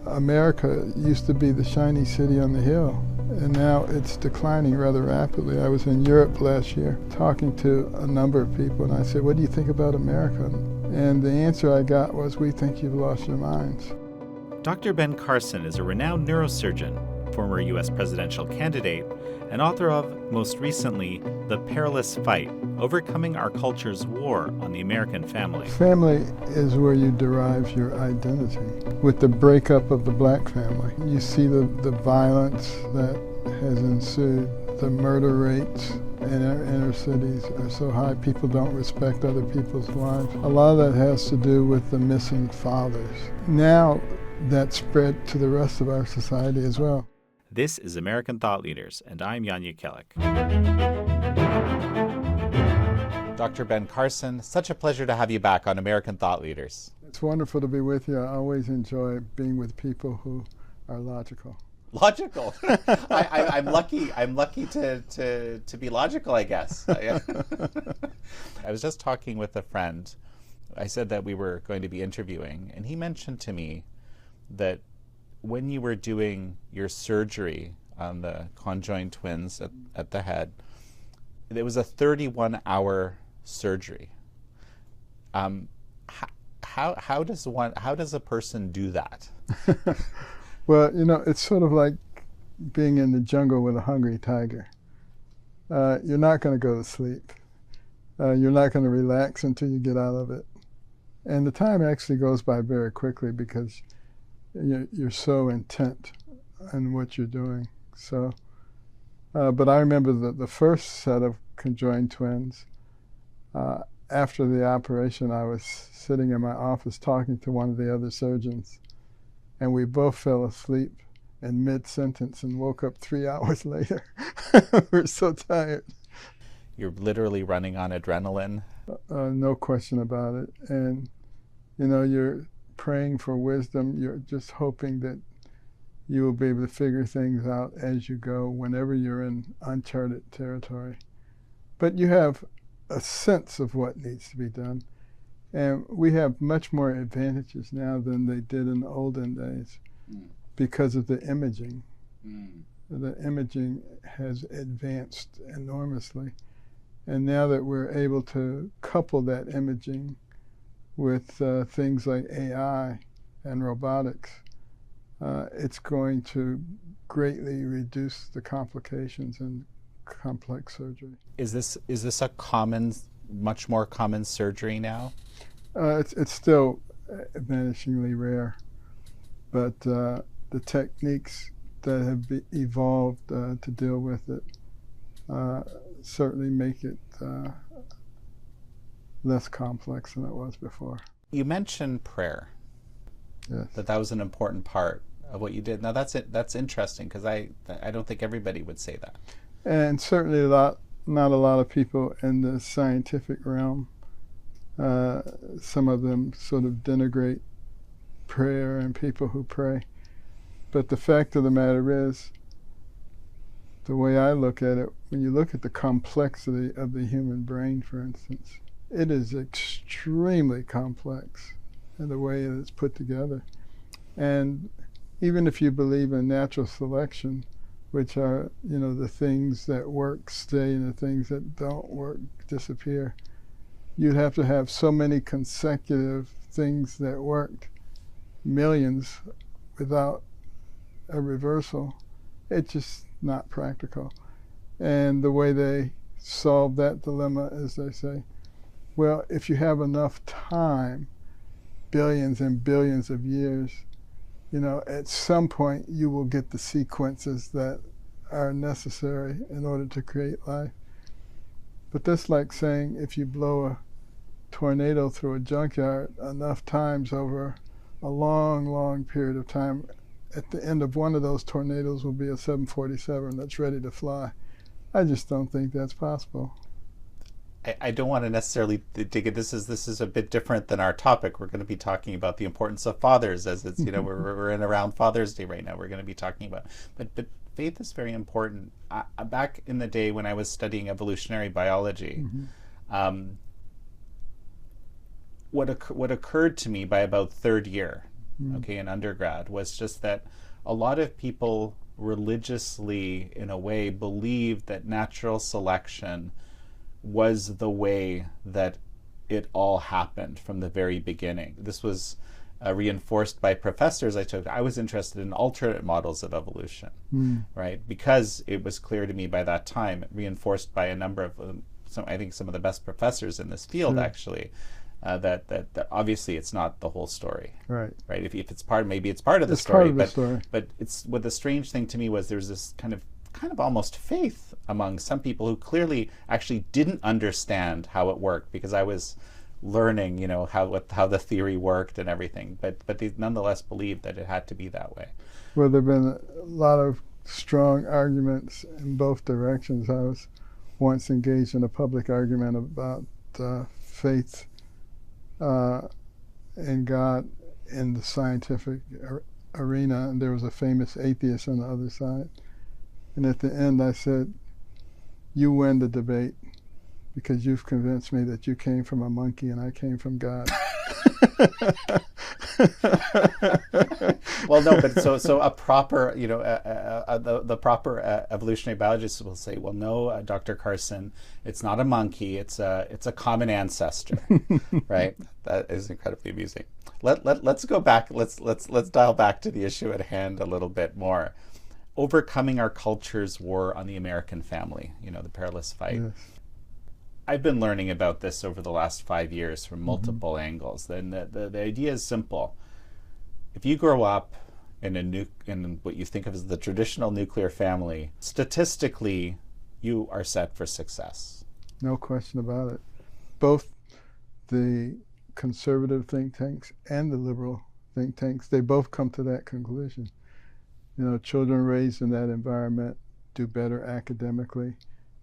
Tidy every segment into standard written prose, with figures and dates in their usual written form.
America used to be the shiny city on the hill, and now it's declining rather rapidly. I was in Europe last year talking to a number of people, and I said, what do you think about America? And the answer I got was, we think you've lost your minds. Dr. Ben Carson is a renowned neurosurgeon, former U.S. presidential candidate, and author of, most recently, The Perilous Fight, Overcoming Our Culture's War on the American Family. Family is where you derive your identity. With the breakup of the black family, you see the violence that has ensued. The murder rates in our inner cities are so high, people don't respect other people's lives. A lot of that has to do with the missing fathers. Now that's spread to the rest of our society as well. This is American Thought Leaders, and I'm Yanya Kellick. Dr. Ben Carson, such a pleasure to have you back on American Thought Leaders. It's wonderful to be with you. I always enjoy being with people who are logical. Logical? I'm lucky. I'm lucky to be logical, I guess. I was just talking with a friend. I said that we were going to be interviewing, and he mentioned to me that when you were doing your surgery on the Conjoined Twins at the head, it was a 31-hour surgery. How does a person do that? Well, you know, it's sort of like being in the jungle with a hungry tiger. You're not going to go to sleep. You're not going to relax until you get out of it. And the time actually goes by very quickly because you're so intent on what you're doing. So, but I remember the first set of conjoined twins. After the operation, I was sitting in my office talking to one of the other surgeons, and we both fell asleep in mid-sentence and woke up 3 hours later. We're so tired. You're literally running on adrenaline. No question about it. And, you know, you're praying for wisdom. You're just hoping that you will be able to figure things out as you go whenever you're in uncharted territory. But you have a sense of what needs to be done. And we have much more advantages now than they did in the olden days because of the imaging. The imaging has advanced enormously. And now that we're able to couple that imaging with things like AI and robotics, it's going to greatly reduce the complications in complex surgery. Is this a much more common surgery now? It's still vanishingly rare, but the techniques that have evolved to deal with it certainly make it less complex than it was before. You mentioned prayer. Yes. That was an important part of what you did. Now that's interesting because I don't think everybody would say that. And certainly not a lot of people in the scientific realm. Some of them sort of denigrate prayer and people who pray. But the fact of the matter is, the way I look at it, when you look at the complexity of the human brain, for instance, it is extremely complex in the way it is put together. And even if you believe in natural selection, which are, you know, the things that work stay and the things that don't work disappear, you'd have to have so many consecutive things that worked, millions, without a reversal. It's just not practical. And the way they solve that dilemma is they say, well, if you have enough time, billions and billions of years, you know, at some point you will get the sequences that are necessary in order to create life. But that's like saying if you blow a tornado through a junkyard enough times over a long, long period of time, at the end of one of those tornadoes will be a 747 that's ready to fly. I just don't think that's possible. I don't want to necessarily dig it. This is a bit different than our topic. We're going to be talking about the importance of fathers, as it's, you know, we're in around Father's Day right now. We're going to be talking about, but faith is very important. Back in the day when I was studying evolutionary biology, what occurred to me by about third year okay, in undergrad, was just that a lot of people religiously, in a way, believed that natural selection was the way that it all happened from the very beginning. This was reinforced by professors I took. I was interested in alternate models of evolution, right? Because it was clear to me by that time, reinforced by a number of, I think some of the best professors in this field, actually, that obviously it's not the whole story, right? If it's part, maybe it's part of the It's story, part of the story. But it's, what the strange thing to me was, there's this kind of almost faith among some people who clearly actually didn't understand how it worked, because I was learning, how the theory worked and everything, but they nonetheless believed that it had to be that way. Well, there have been a lot of strong arguments in both directions. I was once engaged in a public argument about faith in God in the scientific arena, and there was a famous atheist on the other side. And at the end I said, "You win the debate, because you've convinced me that you came from a monkey and I came from God." Well, no, but so a proper, the proper evolutionary biologist will say, well, no, Dr. Carson, it's not a monkey, it's a common ancestor, right? That is incredibly amusing. Let's go back. Let's dial back to the issue at hand a little bit more. Overcoming our culture's war on the American family, the Perilous Fight. Yes. I've been learning about this over the last 5 years from multiple angles. Then the idea is simple. If you grow up in what you think of as the traditional nuclear family, statistically, you are set for success. No question about it. Both the conservative think tanks and the liberal think tanks, they both come to that conclusion. Children raised in that environment do better academically,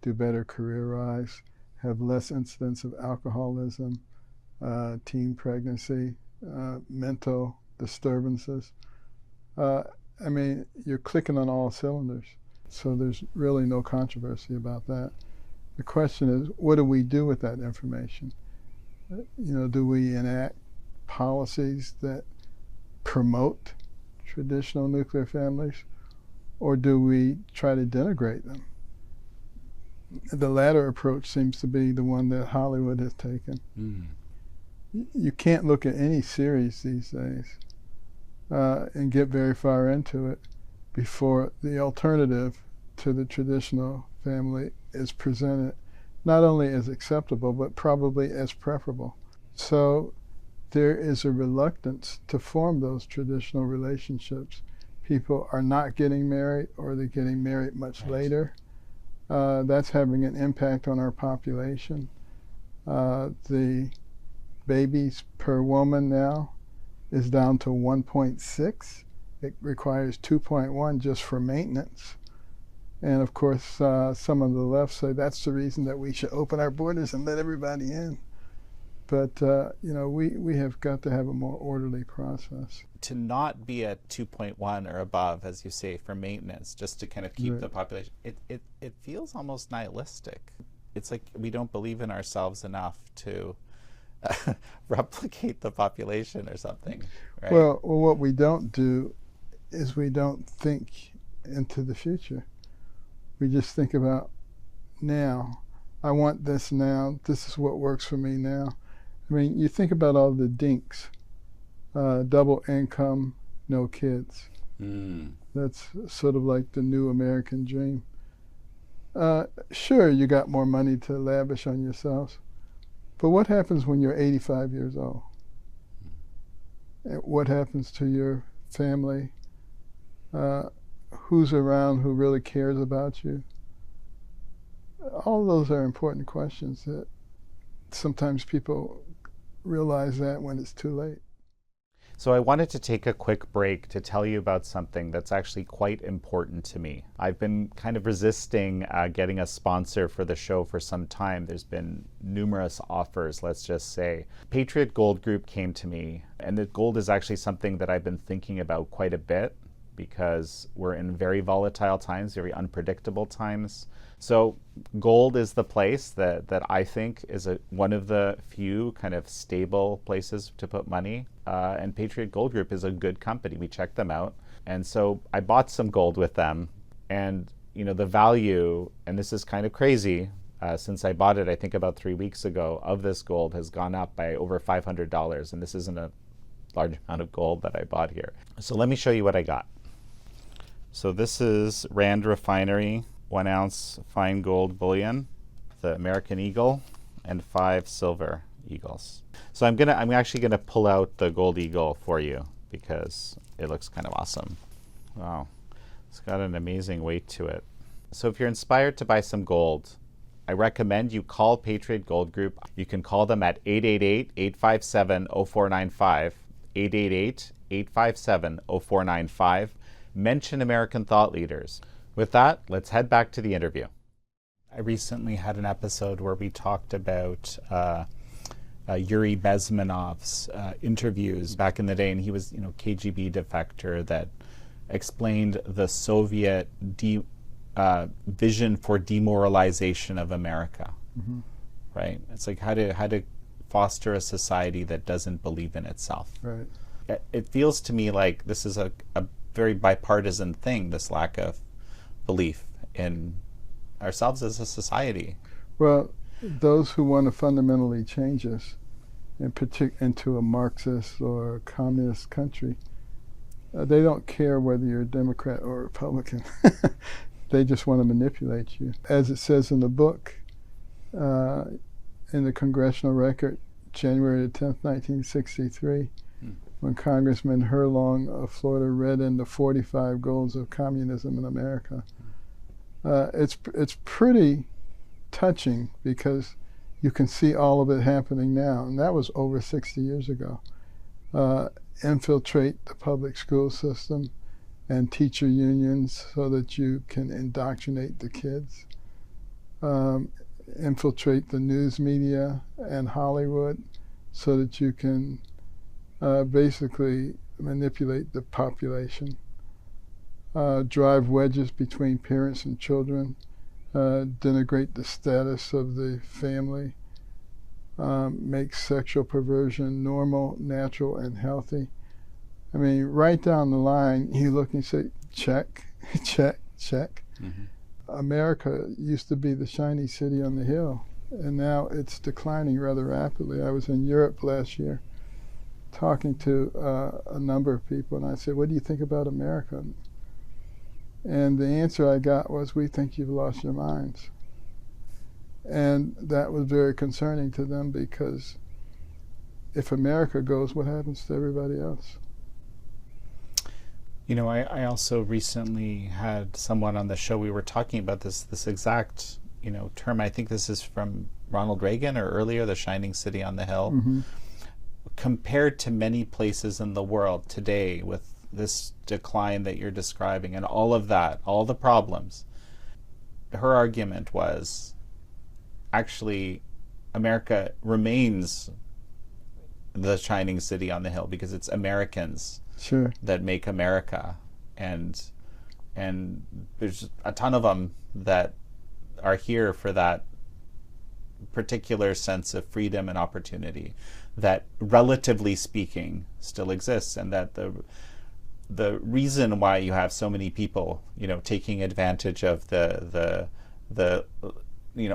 do better career-wise, have less incidence of alcoholism, teen pregnancy, mental disturbances. You're clicking on all cylinders. So there's really no controversy about that. The question is, what do we do with that information? Do we enact policies that promote traditional nuclear families, or do we try to denigrate them? The latter approach seems to be the one that Hollywood has taken. You can't look at any series these days and get very far into it before the alternative to the traditional family is presented not only as acceptable, but probably as preferable. So there is a reluctance to form those traditional relationships. People are not getting married, or they're getting married much later. That's having an impact on our population. The babies per woman now is down to 1.6. It requires 2.1 just for maintenance. And of course, some of the left say that's the reason that we should open our borders and let everybody in. But we have got to have a more orderly process. To not be at 2.1 or above, as you say, for maintenance, just to kind of keep the population, it feels almost nihilistic. It's like we don't believe in ourselves enough to replicate the population or something, right? Well, what we don't do is we don't think into the future. We just think about now. I want this now. This is what works for me now. You think about all the dinks. Double income, no kids. That's sort of like the new American dream. Sure, you got more money to lavish on yourselves, but what happens when you're 85 years old? What happens to your family? Who's around who really cares about you? All those are important questions that sometimes people realize that when it's too late. So I wanted to take a quick break to tell you about something that's actually quite important to me. I've been kind of resisting getting a sponsor for the show for some time. There's been numerous offers, let's just say. Patriot Gold Group came to me, and the gold is actually something that I've been thinking about quite a bit. because we're in very volatile times, very unpredictable times. So gold is the place that I think is one of the few kind of stable places to put money. And Patriot Gold Group is a good company. We checked them out. And so I bought some gold with them. And the value, and this is kind of crazy, since I bought it, I think about 3 weeks ago, of this gold has gone up by over $500. And this isn't a large amount of gold that I bought here. So let me show you what I got. So this is Rand Refinery 1 ounce fine gold bullion, the American Eagle, and 5 silver eagles. So I'm actually gonna pull out the gold eagle for you because it looks kind of awesome. Wow, it's got an amazing weight to it. So if you're inspired to buy some gold, I recommend you call Patriot Gold Group. You can call them at 888-857-0495, 888-857-0495. Mention American Thought Leaders. With that, let's head back to the interview. I recently had an episode where we talked about Yuri Bezmenov's interviews back in the day, and he was, KGB defector that explained the Soviet vision for demoralization of America. Mm-hmm. Right? It's like how to foster a society that doesn't believe in itself. Right. It feels to me like this is a very bipartisan thing, this lack of belief in ourselves as a society. Well, those who want to fundamentally change us into a Marxist or a communist country, they don't care whether you're a Democrat or a Republican. They just want to manipulate you. As it says in the book, in the Congressional Record, January 10th, 1963, when Congressman Herlong of Florida read in the 45 goals of communism in America. It's pretty touching because you can see all of it happening now, and that was over 60 years ago. Infiltrate the public school system and teacher unions so that you can indoctrinate the kids. Infiltrate the news media and Hollywood so that you can basically manipulate the population, drive wedges between parents and children, denigrate the status of the family, make sexual perversion normal, natural, and healthy. I mean, right down the line, you look and say, check, check, check. Mm-hmm. America used to be the shiny city on the hill, and now it's declining rather rapidly. I was in Europe last year talking to a number of people, and I said, what do you think about America? And the answer I got was, we think you've lost your minds. And that was very concerning to them, because if America goes, what happens to everybody else? I also recently had someone on the show, we were talking about this exact, term. I think this is from Ronald Reagan or earlier, the shining city on the hill. Mm-hmm. Compared to many places in the world today with this decline that you're describing and all of that, all the problems, her argument was actually America remains the shining city on the hill because it's Americans that make America, and there's a ton of them that are here for that particular sense of freedom and opportunity that, relatively speaking, still exists, and that the reason why you have so many people, taking advantage of the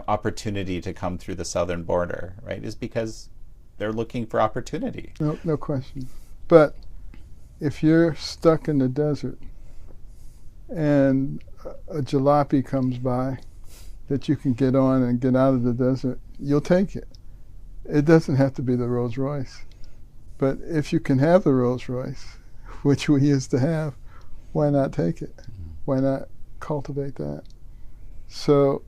opportunity to come through the southern border, right, is because they're looking for opportunity. No question. But if you're stuck in the desert and a jalopy comes by that you can get on and get out of the desert, you'll take it. It doesn't have to be the Rolls Royce. But if you can have the Rolls Royce, which we used to have, why not take it? Why not cultivate that? So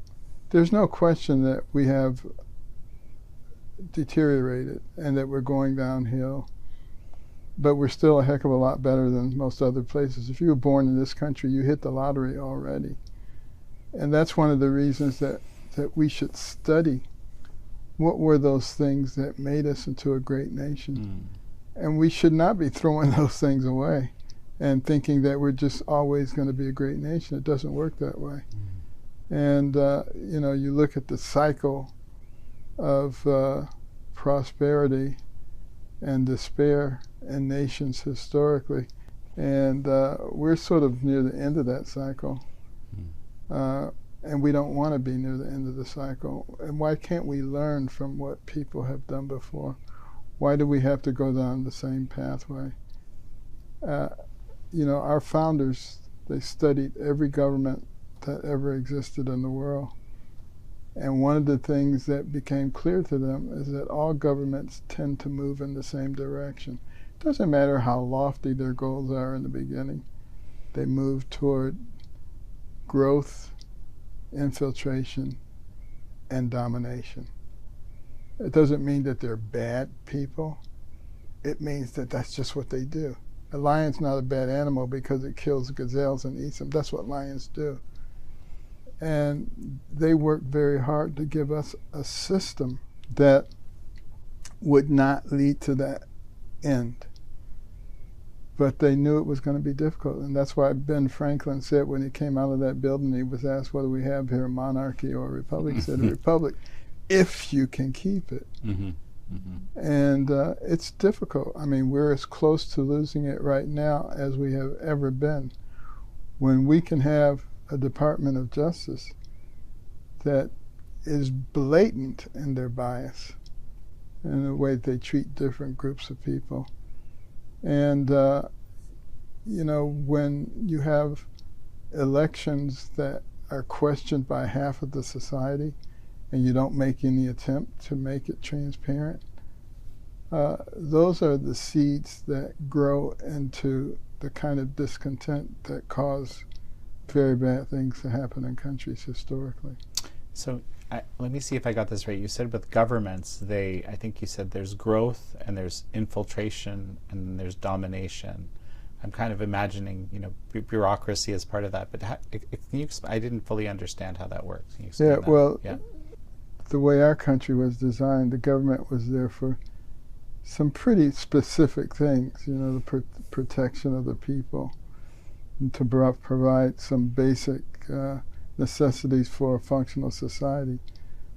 there's no question that we have deteriorated and that we're going downhill, but we're still a heck of a lot better than most other places. If you were born in this country, you hit the lottery already. And that's one of the reasons that we should study what were those things that made us into a great nation. And we should not be throwing those things away and thinking that we're just always going to be a great nation. It doesn't work that way. And, you know, you look at the cycle of prosperity and despair in nations historically, and we're sort of near the end of that cycle. And we don't want to be near the end of the cycle. And why can't we learn from what people have done before? Why do we have to go down the same pathway? You know, our founders, they studied every government that ever existed in the world. And one of the things that became clear to them is that all governments tend to move in the same direction. It doesn't matter how lofty their goals are in the beginning. They move toward growth, infiltration, and domination. It doesn't mean that they're bad people. It means that that's just what they do. A lion's not a bad animal because it kills gazelles and eats them. That's what lions do. And they worked very hard to give us a system that would not lead to that end. But they knew it was going to be difficult. And that's why Ben Franklin said when he came out of that building, he was asked, what do we have here, a monarchy or a republic? He said, a republic, if you can keep it. And it's difficult. I mean, we're as close to losing it right now as we have ever been. When we can have a Department of Justice that is blatant in their bias in the way they treat different groups of people. And, you know, when you have elections that are questioned by half of the society and you don't make any attempt to make it transparent, those are the seeds that grow into the kind of discontent that cause very bad things to happen in countries historically. So let me see if I got this right. You said with governments, I think you said there's growth and there's infiltration and then there's domination. I'm kind of imagining, you know, bureaucracy as part of that. But can you I didn't fully understand how that works. Can you explain that? Well, the way our country was designed, the government was there for some pretty specific things. You know, the protection of the people, and to provide some basic necessities for a functional society,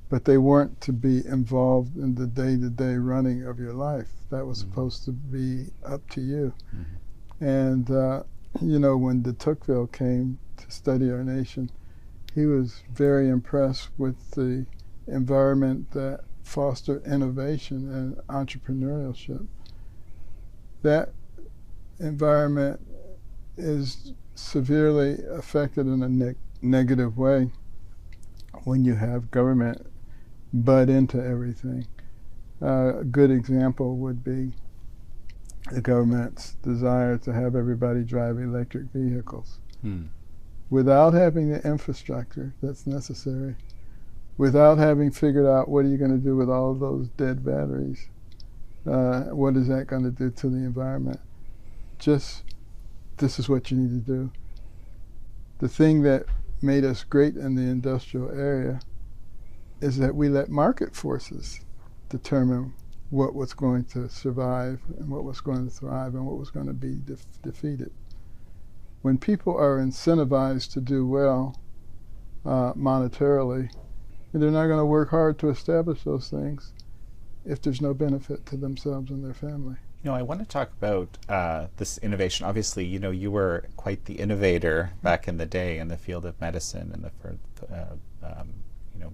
but they weren't to be involved in the day-to-day running of your life. That was supposed to be up to you. And, you know, when de Tocqueville came to study our nation, he was very impressed with the environment that fostered innovation and entrepreneurship. That environment is severely affected in a negative way when you have government butt into everything. A good example would be the government's desire to have everybody drive electric vehicles without having the infrastructure that's necessary, without having figured out what are you going to do with all of those dead batteries. What is that going to do to the environment? Just, this is what you need to do. The thing that made us great in the industrial area is that we let market forces determine what was going to survive and what was going to thrive and what was going to be defeated. When people are incentivized to do well monetarily, they're not going to work hard to establish those things if there's no benefit to themselves and their family. You know, I want to talk about this innovation. Obviously, you know, you were quite the innovator back in the day in the field of medicine and you know,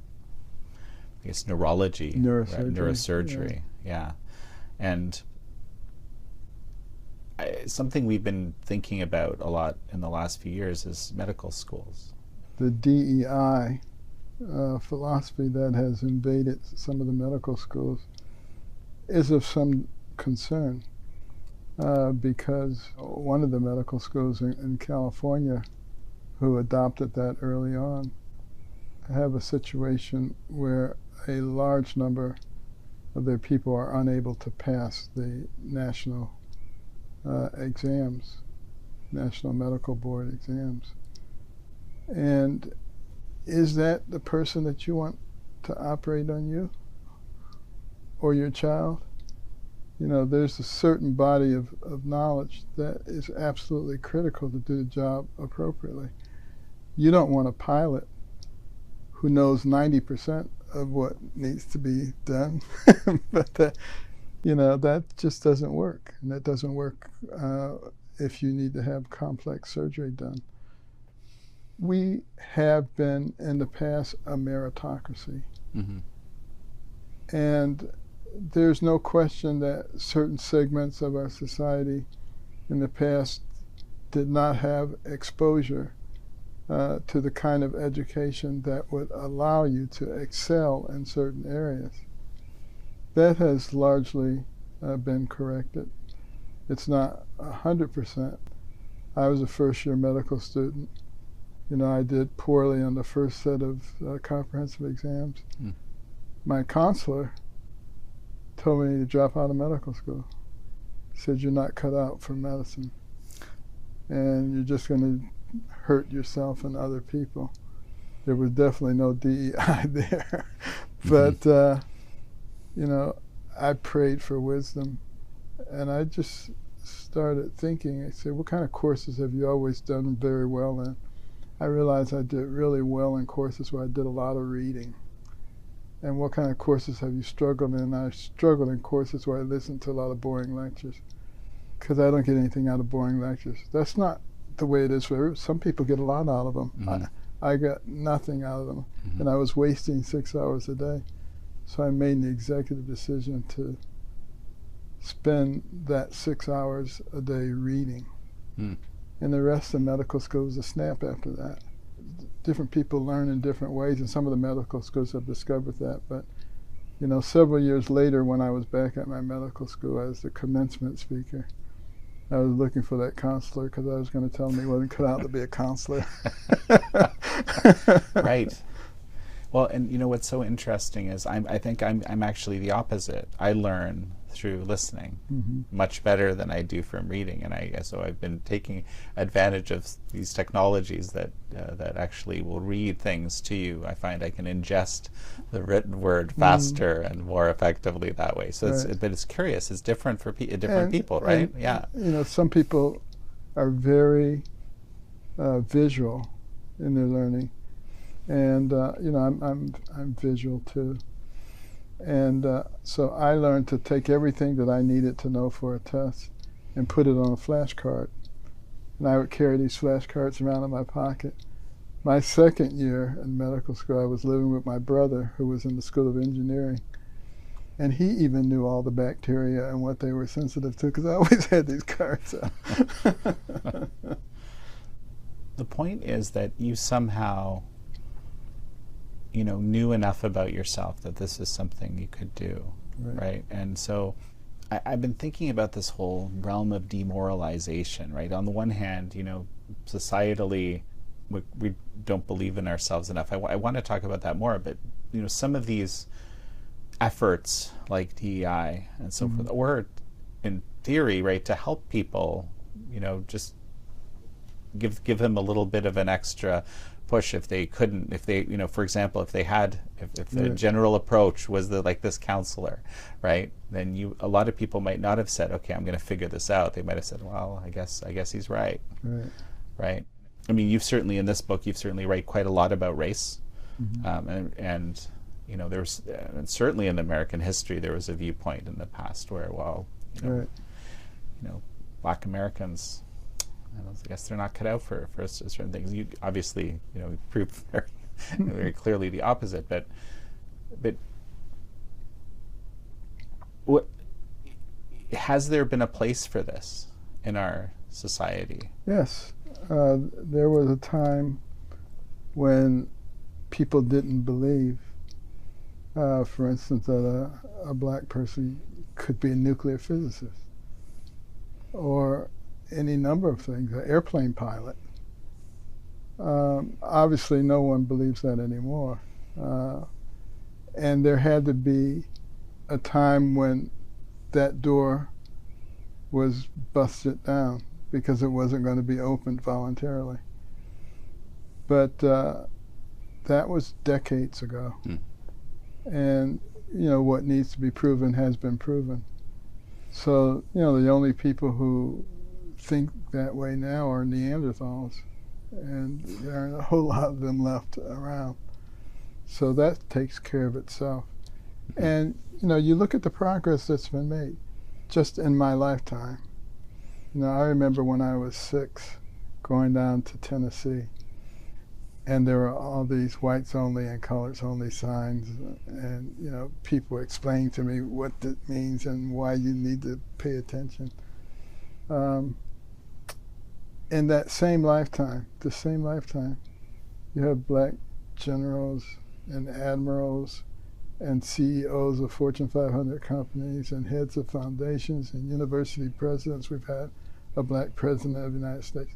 I guess neurology, neurosurgery. Yeah. And something we've been thinking about a lot in the last few years is medical schools. The DEI philosophy that has invaded some of the medical schools is of some concern because one of the medical schools in California who adopted that early on have a situation where a large number of their people are unable to pass the national exams, National Medical Board exams. And is that the person that you want to operate on you or your child? You know, there's a certain body of knowledge that is absolutely critical to do the job appropriately. You don't want a pilot who knows 90% of what needs to be done, but that, you know, that just doesn't work. And that doesn't work if you need to have complex surgery done. We have been in the past a meritocracy. Mm-hmm. And there's no question that certain segments of our society in the past did not have exposure to the kind of education that would allow you to excel in certain areas. That has largely been corrected. It's not 100%. I was a first-year medical student. You know, I did poorly on the first set of comprehensive exams. Mm. My counselor told me to drop out of medical school. He said, you're not cut out for medicine, and you're just going to hurt yourself and other people. There was definitely no DEI there. But, you know, I prayed for wisdom, and I just started thinking, I said, what kind of courses have you always done very well in? I realized I did really well in courses where I did a lot of reading. And what kind of courses have you struggled in? I struggled in courses where I listened to a lot of boring lectures, because I don't get anything out of boring lectures. That's not the way it is for some people. Get a lot out of them. Mm-hmm. I got nothing out of them, mm-hmm. and I was wasting 6 hours a day. So I made the executive decision to spend that 6 hours a day reading. Mm. And the rest of medical school was a snap after that. Different people learn in different ways, and some of the medical schools have discovered that. But, you know, several years later, when I was back at my medical school as the commencement speaker, I was looking for that counselor, because I was going to tell him he wasn't cut out to be a counselor. Right. Well, and you know what's so interesting is I think I'm actually the opposite. I learn through listening, mm-hmm. much better than I do from reading, and so I've been taking advantage of these technologies that that actually will read things to you. I find I can ingest the written word faster and more effectively that way. So right. But it's curious. It's different for different people, right? Yeah. You know, some people are very visual in their learning. And you know, I'm visual too, and so I learned to take everything that I needed to know for a test and put it on a flashcard, and I would carry these flashcards around in my pocket. My second year in medical school, I was living with my brother, who was in the School of Engineering, and he even knew all the bacteria and what they were sensitive to, because I always had these cards out. The point is that you somehow, you know, knew enough about yourself that this is something you could do, right? And so I've been thinking about this whole realm of demoralization, right? On the one hand, you know, societally, we don't believe in ourselves enough. I want to talk about that more, but, you know, some of these efforts like DEI and so forth, or in theory, right, to help people, you know, just give them a little bit of an extra push if they couldn't, if they, you know, for example, if the general approach was like this counselor, right, then a lot of people might not have said, okay, I'm going to figure this out. They might have said, well, I guess he's right. Right. I mean, you've certainly, in this book, you've certainly write quite a lot about race, and you know, there's and certainly in American history there was a viewpoint in the past where, well, you know, Black Americans, I guess they're not cut out for certain things. You obviously, you know, proved very clearly the opposite. But what has there been a place for this in our society? Yes, there was a time when people didn't believe, for instance, that a black person could be a nuclear physicist, or any number of things, an airplane pilot. Obviously, no one believes that anymore. And there had to be a time when that door was busted down because it wasn't going to be opened voluntarily. But that was decades ago. And, you know, what needs to be proven has been proven. So, the only people who think that way now are Neanderthals, and there aren't a whole lot of them left around. So that takes care of itself. And, you look at the progress that's been made just in my lifetime. I remember when I was 6 going down to Tennessee, and there were all these whites only and colors only signs, and, people explaining to me what that means and why you need to pay attention. In that same lifetime, you have black generals and admirals and CEOs of Fortune 500 companies and heads of foundations and university presidents. We've had a black president of the United States.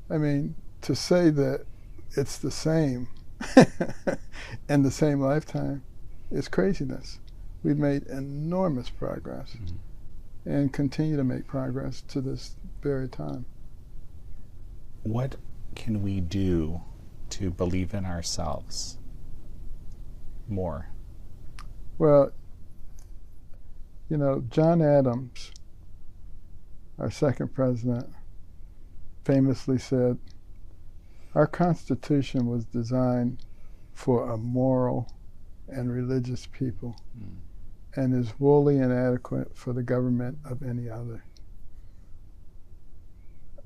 I mean, to say that it's the same in the same lifetime is craziness. We've made enormous progress and continue to make progress to this very time. What can we do to believe in ourselves more? Well, John Adams, our second president, famously said, "Our Constitution was designed for a moral and religious people and is wholly inadequate for the government of any other."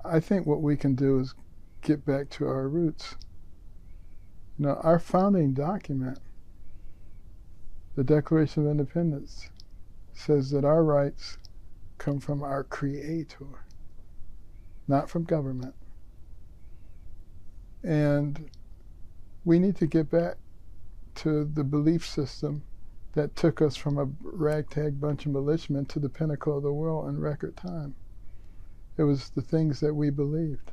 I think what we can do is get back to our roots. Our founding document, the Declaration of Independence, says that our rights come from our Creator, not from government. And we need to get back to the belief system that took us from a ragtag bunch of militiamen to the pinnacle of the world in record time. It was the things that we believed.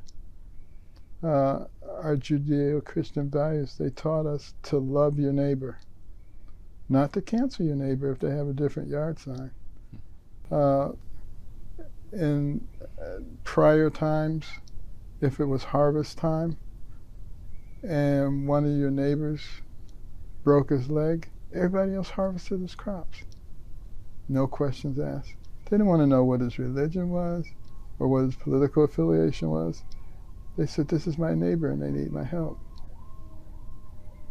Our Judeo-Christian values, they taught us to love your neighbor, not to cancel your neighbor if they have a different yard sign. In prior times, if it was harvest time and one of your neighbors broke his leg, everybody else harvested his crops. No questions asked. They didn't want to know what his religion was or what his political affiliation was. They said, "This is my neighbor and they need my help."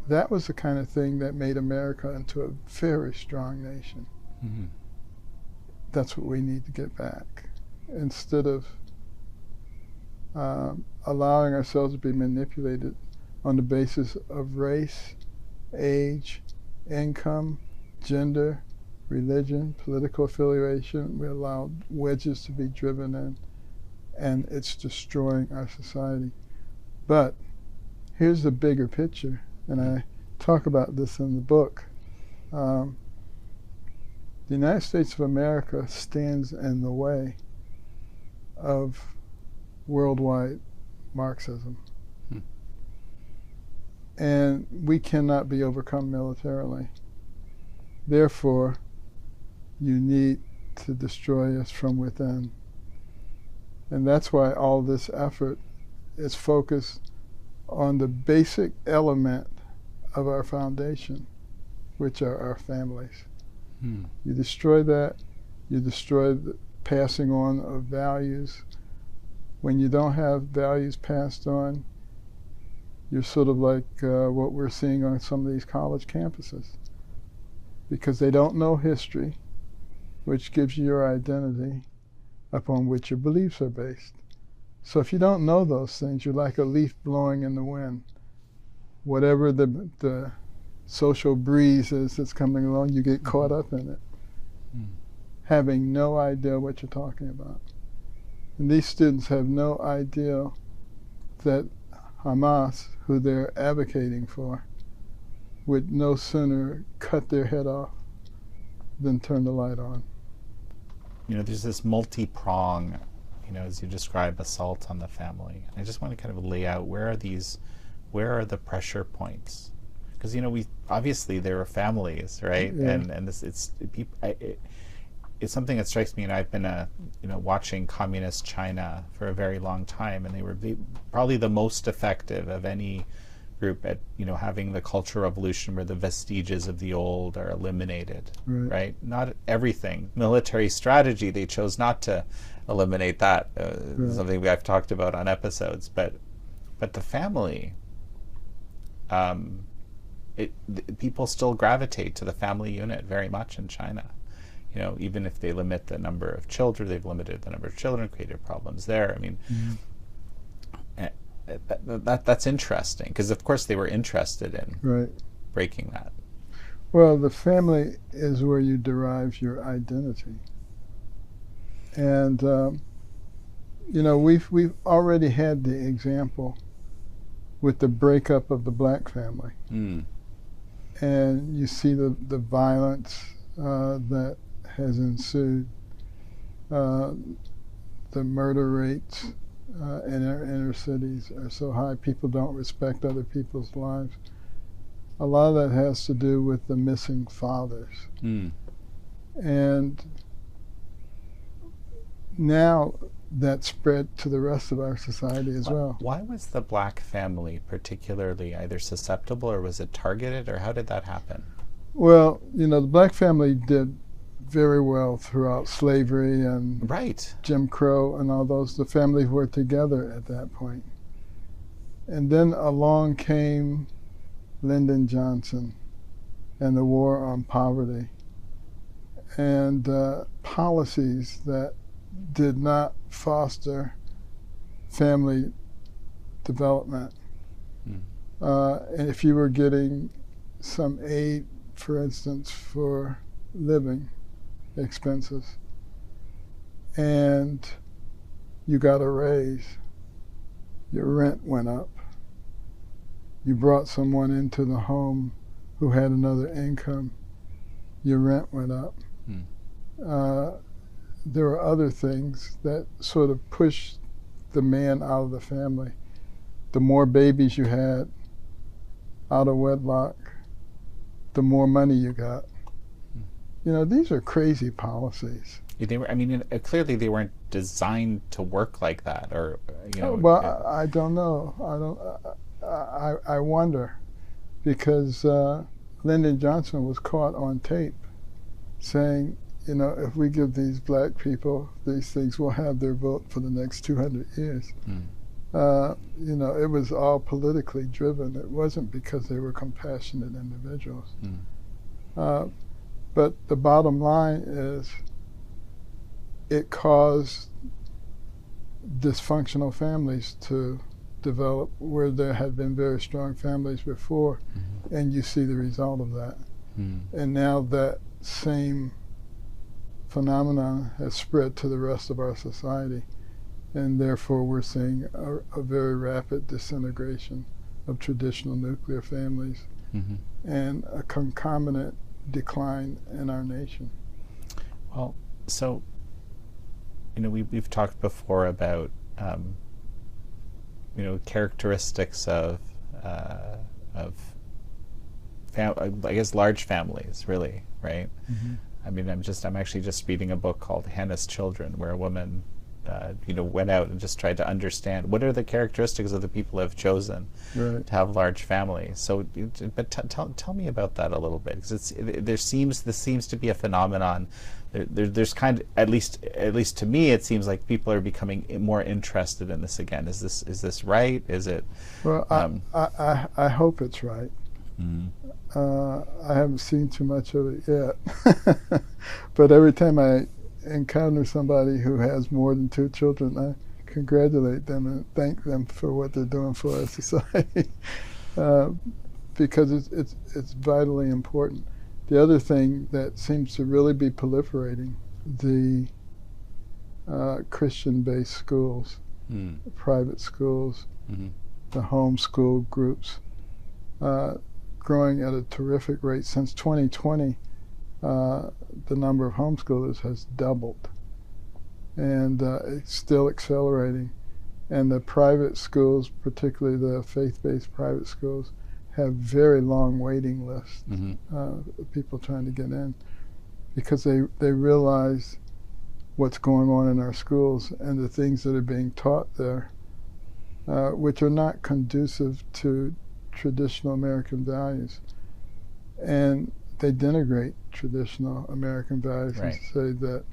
That was the kind of thing that made America into a very strong nation. That's what we need to get back. Instead of allowing ourselves to be manipulated on the basis of race, age, income, gender, religion, political affiliation, we allow wedges to be driven in, and it's destroying our society. But here's the bigger picture, and I talk about this in the book. The United States of America stands in the way of worldwide Marxism. And we cannot be overcome militarily. Therefore, you need to destroy us from within. And that's why all this effort is focused on the basic element of our foundation, which are our families. You destroy that, you destroy the passing on of values. When you don't have values passed on, you're sort of like what we're seeing on some of these college campuses, because they don't know history, which gives you your identity upon which your beliefs are based. So if you don't know those things, you're like a leaf blowing in the wind. Whatever the social breeze is that's coming along, you get caught up in it, having no idea what you're talking about. And these students have no idea that Hamas, who they're advocating for, would no sooner cut their head off than turn the light on. There's this multi-prong, as you describe, assault on the family. I just want to kind of lay out where are the pressure points? Because we obviously there are families, right? Yeah. And this it's something that strikes me, and I've been watching communist China for a very long time, and they were probably the most effective of any group at, having the Cultural Revolution where the vestiges of the old are eliminated, right? Not everything. Military strategy, they chose not to eliminate that, something I've talked about on episodes, but the family, people still gravitate to the family unit very much in China. Even if they limit the number of children, they've limited the number of children, created problems there. I mean, that's interesting, because of course they were interested in breaking that. Well, the family is where you derive your identity. And, we've already had the example with the breakup of the black family. And you see the violence that has ensued, the murder rates in our inner cities are so high. People don't respect other people's lives. A lot of that has to do with the missing fathers. And now that's spread to the rest of our society as well. Why was the black family particularly either susceptible, or was it targeted, or how did that happen? Well, the black family did very well throughout slavery and Jim Crow and all those. The families were together at that point. And then along came Lyndon Johnson and the war on poverty and policies that did not foster family development. And if you were getting some aid, for instance, for living expenses, and you got a raise, your rent went up. You brought someone into the home who had another income, your rent went up. There were other things that sort of pushed the man out of the family. The more babies you had out of wedlock, the more money you got. These are crazy policies. They were. Clearly they weren't designed to work like that, or Well, I don't know. I wonder, because Lyndon Johnson was caught on tape saying, if we give these black people these things, we'll have their vote for the next 200 years. It was all politically driven. It wasn't because they were compassionate individuals. But the bottom line is it caused dysfunctional families to develop where there had been very strong families before, and you see the result of that. And now that same phenomenon has spread to the rest of our society, and therefore we're seeing a very rapid disintegration of traditional nuclear families and a concomitant decline in our nation. Well, so we've talked before about characteristics of I guess large families, really, right? I'm actually just reading a book called Hannah's Children, where a woman went out and just tried to understand what are the characteristics of the people who have chosen to have large families. So, but tell me about that a little bit, because this seems to be a phenomenon. There's kind of, at least to me, it seems like people are becoming more interested in this again. Is this right? Is it? Well, I hope it's right. I haven't seen too much of it yet, but every time I encounter somebody who has more than 2 children, I congratulate them and thank them for what they're doing for our society, because it's vitally important. The other thing that seems to really be proliferating, the Christian-based schools, private schools, the homeschool groups, growing at a terrific rate. Since 2020, the number of homeschoolers has doubled, and it's still accelerating. And the private schools, particularly the faith-based private schools, have very long waiting lists, people trying to get in, because they realize what's going on in our schools and the things that are being taught there, which are not conducive to traditional American values. And they denigrate traditional American values and say that,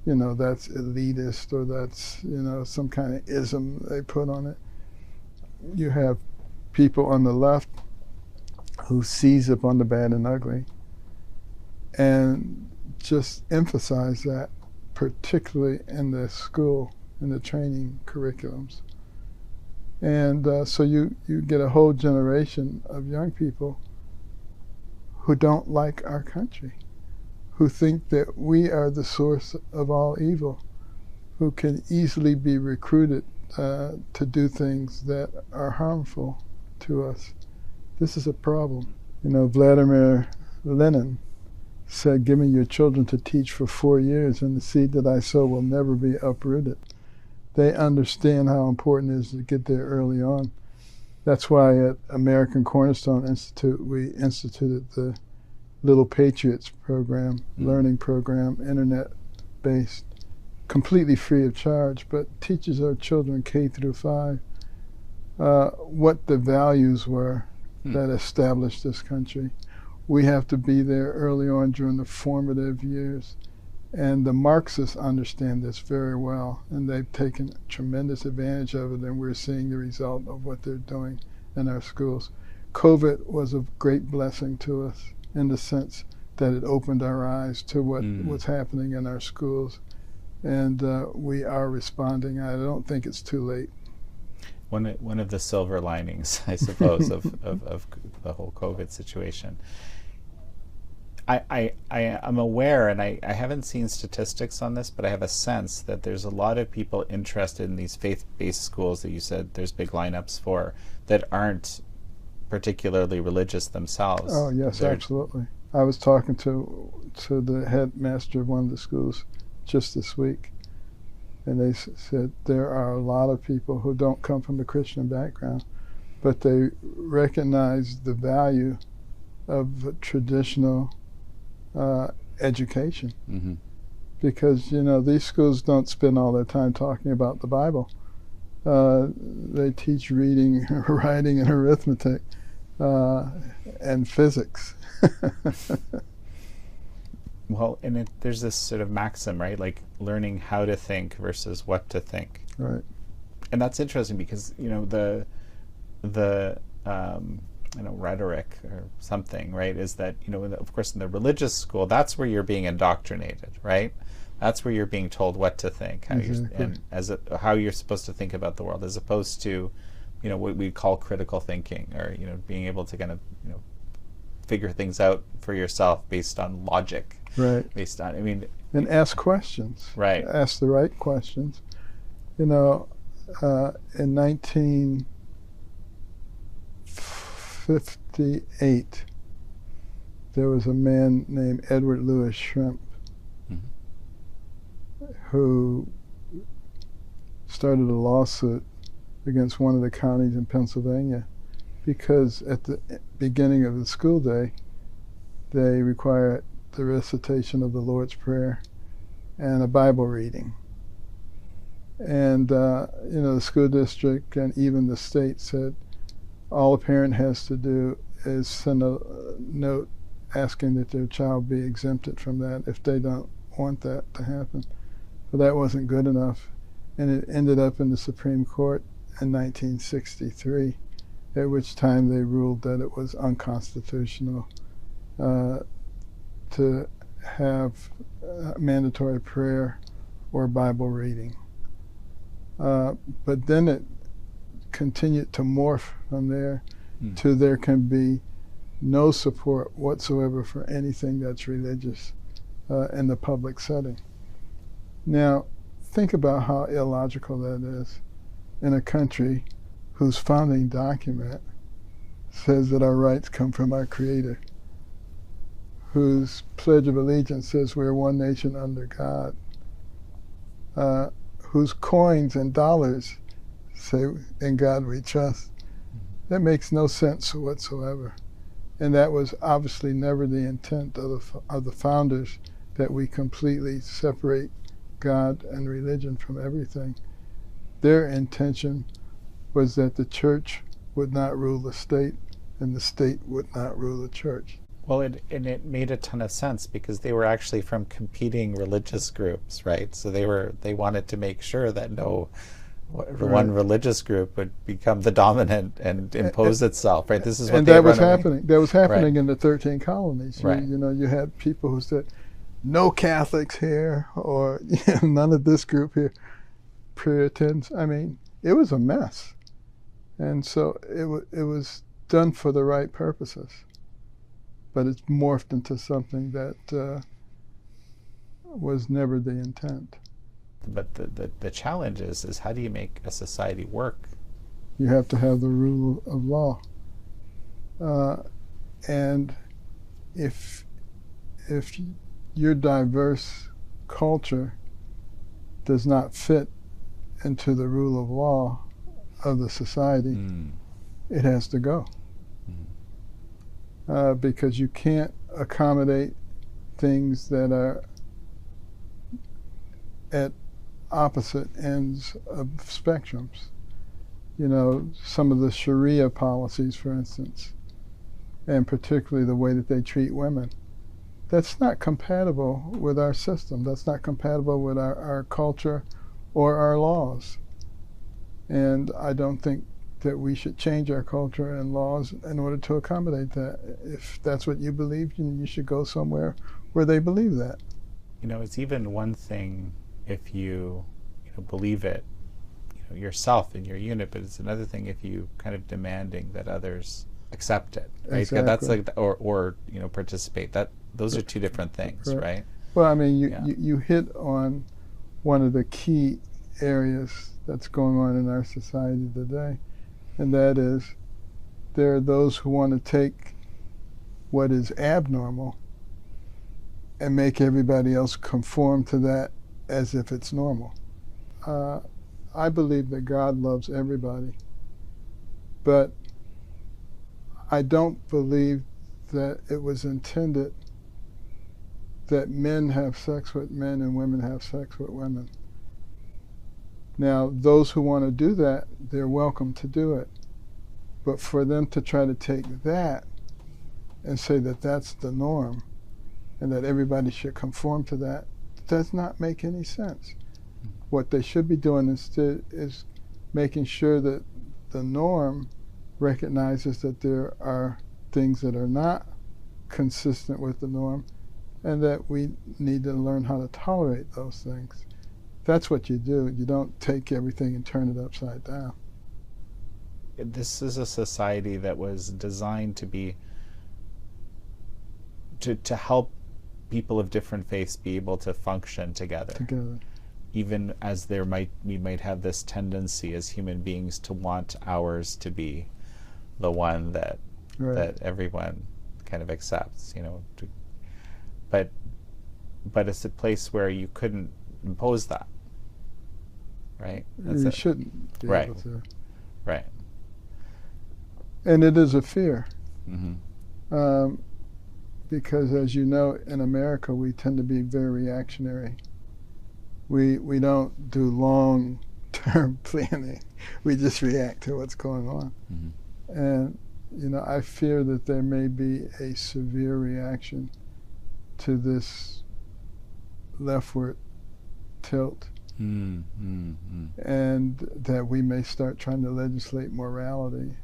you know, that's elitist or that's, you know, some kind of ism they put on it. You have people on the left who seize upon the bad and ugly and just emphasize that, particularly in the school, in the training curriculums. And so you get a whole generation of young people who don't like our country, who think that we are the source of all evil, who can easily be recruited to do things that are harmful to us. This is a problem. You know, Vladimir Lenin said, "Give me your children to teach for 4 years, and the seed that I sow will never be uprooted." They understand how important it is to get there early on. That's why at American Cornerstone Institute, we instituted the Little Patriots program, learning program, internet-based, completely free of charge, but teaches our children K through 5 what the values were that established this country. We have to be there early on during the formative years. And the Marxists understand this very well, and they've taken tremendous advantage of it, and we're seeing the result of what they're doing in our schools. COVID was a great blessing to us in the sense that it opened our eyes to what was happening in our schools, and we are responding. I don't think it's too late. One of the silver linings, I suppose, of the whole COVID situation. I'm aware, and I haven't seen statistics on this, but I have a sense that there's a lot of people interested in these faith-based schools that you said there's big lineups for that aren't particularly religious themselves. Oh yes, absolutely. I was talking to the headmaster of one of the schools just this week, and they said there are a lot of people who don't come from a Christian background, but they recognize the value of traditional education, because, you know, these schools don't spend all their time talking about the Bible. They teach reading, writing, and arithmetic, and physics. Well, and there's this sort of maxim, right? Like learning how to think versus what to think. Right. And that's interesting because, you know, the rhetoric or something, right, is that, you know, of course in the religious school, that's where you're being indoctrinated, right? That's where you're being told what to think, how you're supposed to think about the world, as opposed to, you know, what we call critical thinking, or, you know, being able to kind of, you know, figure things out for yourself based on logic. Right. Based on, I mean, and ask questions. Right. Ask the right questions. You know, in 1958, there was a man named Edward Lewis Shrimp who started a lawsuit against one of the counties in Pennsylvania because at the beginning of the school day, they required the recitation of the Lord's Prayer and a Bible reading. And, you know, the school district and even the state said all a parent has to do is send a note asking that their child be exempted from that if they don't want that to happen. But that wasn't good enough. And it ended up in the Supreme Court in 1963, at which time they ruled that it was unconstitutional to have mandatory prayer or Bible reading. But then it continued to morph from there to there can be no support whatsoever for anything that's religious in the public setting. Now, think about how illogical that is in a country whose founding document says that our rights come from our Creator, whose Pledge of Allegiance says we're one nation under God, whose coins and dollars say, "In God we trust." That makes no sense whatsoever. And that was obviously never the intent of the founders, that we completely separate God and religion from everything. Their intention was that the church would not rule the state, and the state would not rule the church. Well, it made a ton of sense because they were actually from competing religious groups, right? So they wanted to make sure that one religious group would become the dominant and impose itself, right? This is what that was happening. That was happening in the 13 colonies. Right. You had people who said, "No Catholics here," or "None of this group here." Puritans. I mean, it was a mess, and so it was done for the right purposes. But it's morphed into something that was never the intent. But the challenge is how do you make a society work? You have to have the rule of law. And if your diverse culture does not fit into the rule of law of the society, it has to go. Because you can't accommodate things that are at opposite ends of spectrums. Some of the Sharia policies, for instance, and particularly the way that they treat women, that's not compatible with our system. That's not compatible with our culture or our laws. And I don't think that we should change our culture and laws in order to accommodate that. If that's what you believe, you should go somewhere where they believe that. It's even one thing if you believe it yourself in your unit, but it's another thing if you kind of demanding that others accept it, right? Exactly. That's like or participate. Those are two different things, right? Well, I mean, you hit on one of the key areas that's going on in our society today, and that is there are those who want to take what is abnormal and make everybody else conform to that as if it's normal. I believe that God loves everybody, but I don't believe that it was intended that men have sex with men and women have sex with women. Now, those who want to do that, they're welcome to do it. But for them to try to take that and say that that's the norm and that everybody should conform to that does not make any sense. What they should be doing instead is making sure that the norm recognizes that there are things that are not consistent with the norm and that we need to learn how to tolerate those things. That's what you do. You don't take everything and turn it upside down. This is a society that was designed to be to help people of different faiths be able to function together. Even as we might have this tendency as human beings to want ours to be the one that everyone kind of accepts, but it's a place where you couldn't impose that, right? You shouldn't be able to. Right. And it is a fear. Mm-hmm. Because as you know, in America, we tend to be very reactionary. We don't do long-term planning. We just react to what's going on. Mm-hmm. And, I fear that there may be a severe reaction to this leftward tilt. Mm-hmm. And that we may start trying to legislate morality.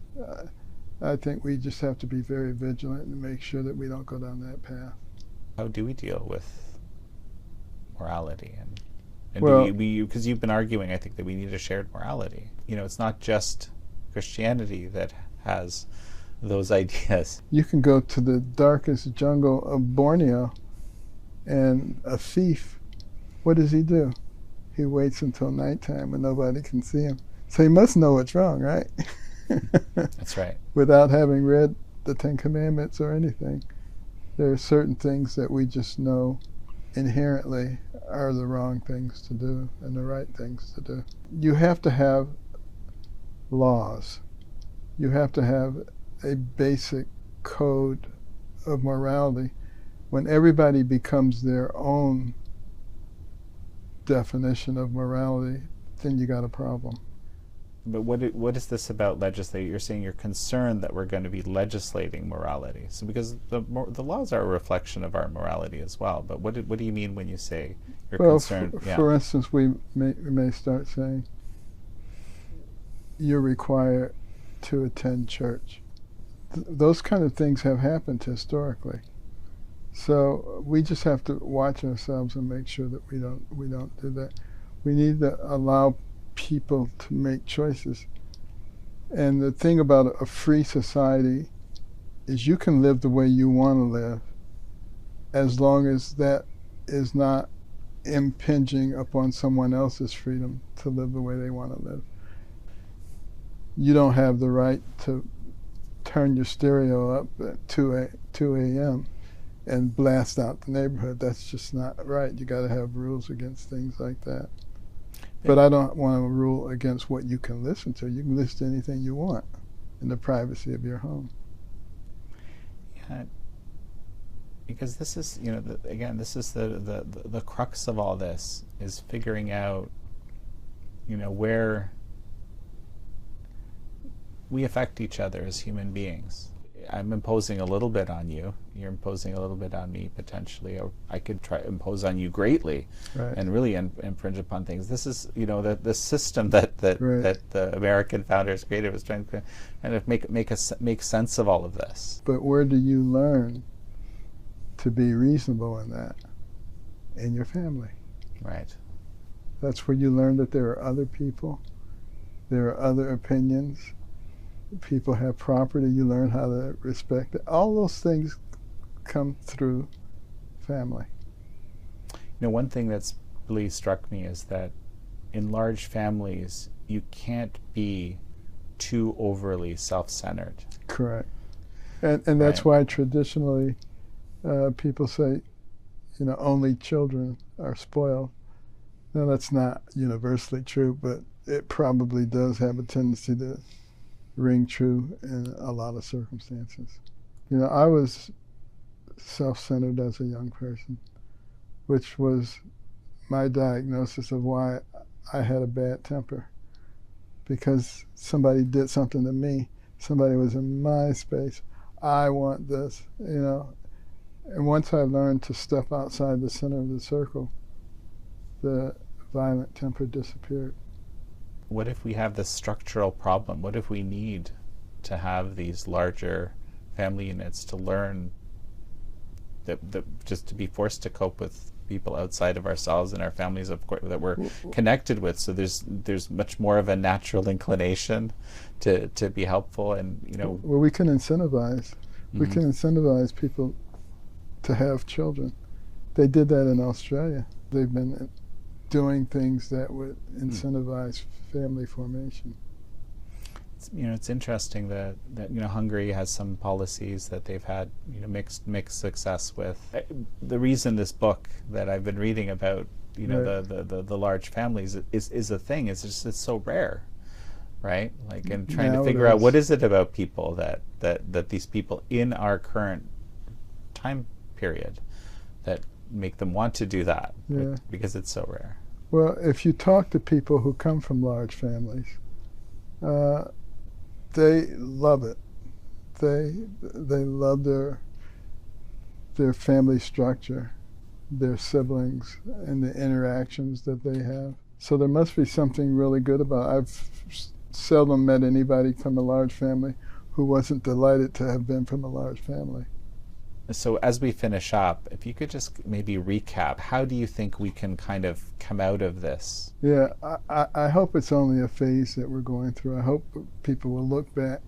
I think we just have to be very vigilant and make sure that we don't go down that path. How do we deal with morality? And well, because you've been arguing, I think, that we need a shared morality. It's not just Christianity that has those ideas. You can go to the darkest jungle of Borneo, and a thief, what does he do? He waits until nighttime when nobody can see him. So he must know what's wrong, right? That's right. Without having read the Ten Commandments or anything. There are certain things that we just know inherently are the wrong things to do and the right things to do. You have to have laws. You have to have a basic code of morality. When everybody becomes their own definition of morality, then you got a problem. But what is this about legislating? You're saying you're concerned that we're going to be legislating morality. So because the laws are a reflection of our morality as well. But what do you mean when you say you're concerned? For instance, we may start saying you're required to attend church. Those kind of things have happened historically. So we just have to watch ourselves and make sure that we don't do that. We need to allow people to make choices. And the thing about a free society is you can live the way you want to live as long as that is not impinging upon someone else's freedom to live the way they want to live. You don't have the right to turn your stereo up at 2 a.m. and blast out the neighborhood. That's just not right. You got to have rules against things like that. But I don't want to rule against what you can listen to. You can listen to anything you want in the privacy of your home. Yeah, because this is, again, this is the crux of all this, is figuring out, where we affect each other as human beings. I'm imposing a little bit on you. You're imposing a little bit on me, potentially. Or I could try to impose on you greatly, right, and really infringe upon things. This is, the system that the American founders created was trying to kind of make sense of all of this. But where do you learn to be reasonable in that? In your family. Right. That's where you learn that there are other people, there are other opinions. People have property, you learn how to respect it. All those things come through family. One thing that's really struck me is that in large families, you can't be too overly self-centered. Correct. And that's why traditionally people say, only children are spoiled. Now, that's not universally true, but it probably does have a tendency to ring true in a lot of circumstances. I was self-centered as a young person, which was my diagnosis of why I had a bad temper. Because somebody did something to me, somebody was in my space, I want this, And once I learned to step outside the center of the circle, the violent temper disappeared. What if we have this structural problem? What if we need to have these larger family units to learn that just to be forced to cope with people outside of ourselves and our families, of course, that we're connected with? So there's much more of a natural inclination to be helpful, and Well, we can incentivize. Mm-hmm. We can incentivize people to have children. They did that in Australia. They've been doing things that would incentivize family formation. It's interesting that Hungary has some policies that they've had mixed success with. The reason this book that I've been reading about the large families is a thing. It's just it's so rare, right? Like, and trying to figure out what is it about people that these people in our current time period that make them want to do that, because it's so rare. Well, if you talk to people who come from large families, they love it. They love their family structure, their siblings, and the interactions that they have. So there must be something really good about it. I've seldom met anybody from a large family who wasn't delighted to have been from a large family. So as we finish up, if you could just maybe recap, how do you think we can kind of come out of this? Yeah, I hope it's only a phase that we're going through. I hope people will look back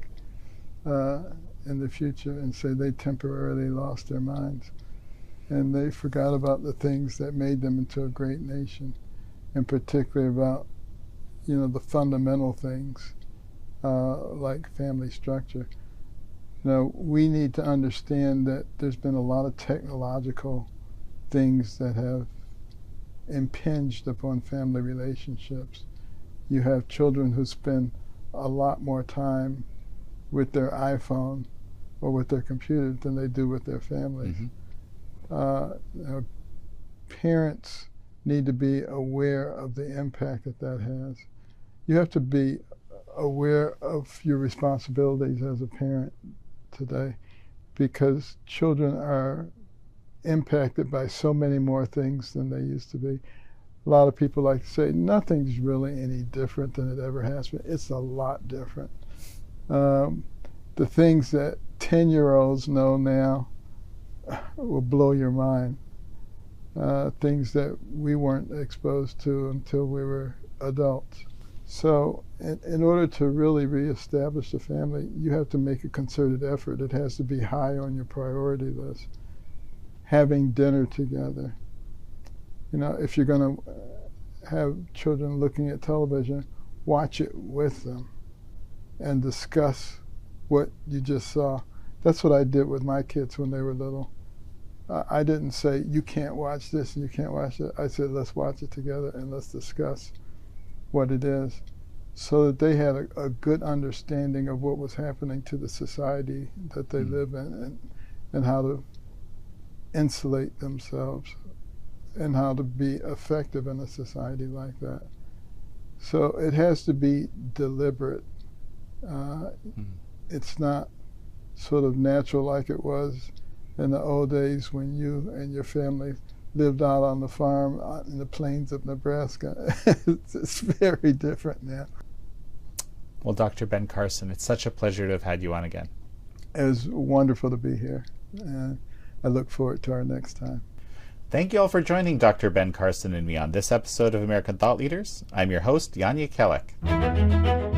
in the future and say they temporarily lost their minds and they forgot about the things that made them into a great nation, and particularly about, the fundamental things like family structure. We need to understand that there's been a lot of technological things that have impinged upon family relationships. You have children who spend a lot more time with their iPhone or with their computer than they do with their families. Mm-hmm. Parents need to be aware of the impact that has. You have to be aware of your responsibilities as a parent today, because children are impacted by so many more things than they used to be. A lot of people like to say nothing's really any different than it ever has been. It's a lot different. The things that 10-year-olds know now will blow your mind. Things that we weren't exposed to until we were adults. So in order to really reestablish the family, you have to make a concerted effort. It has to be high on your priority list. Having dinner together. You know, if you're going to have children looking at television, watch it with them and discuss what you just saw. That's what I did with my kids when they were little. I didn't say, you can't watch this and you can't watch that. I said, let's watch it together and let's discuss what it is, so that they had a good understanding of what was happening to the society that they live in, and how to insulate themselves and how to be effective in a society like that. So it has to be deliberate. It's not sort of natural like it was in the old days when you and your family lived out on the farm out in the plains of Nebraska. It's very different now. Well, Dr. Ben Carson, it's such a pleasure to have had you on again. It was wonderful to be here, and I look forward to our next time. Thank you all for joining Dr. Ben Carson and me on this episode of American Thought Leaders. I'm your host, Yanya Kellek.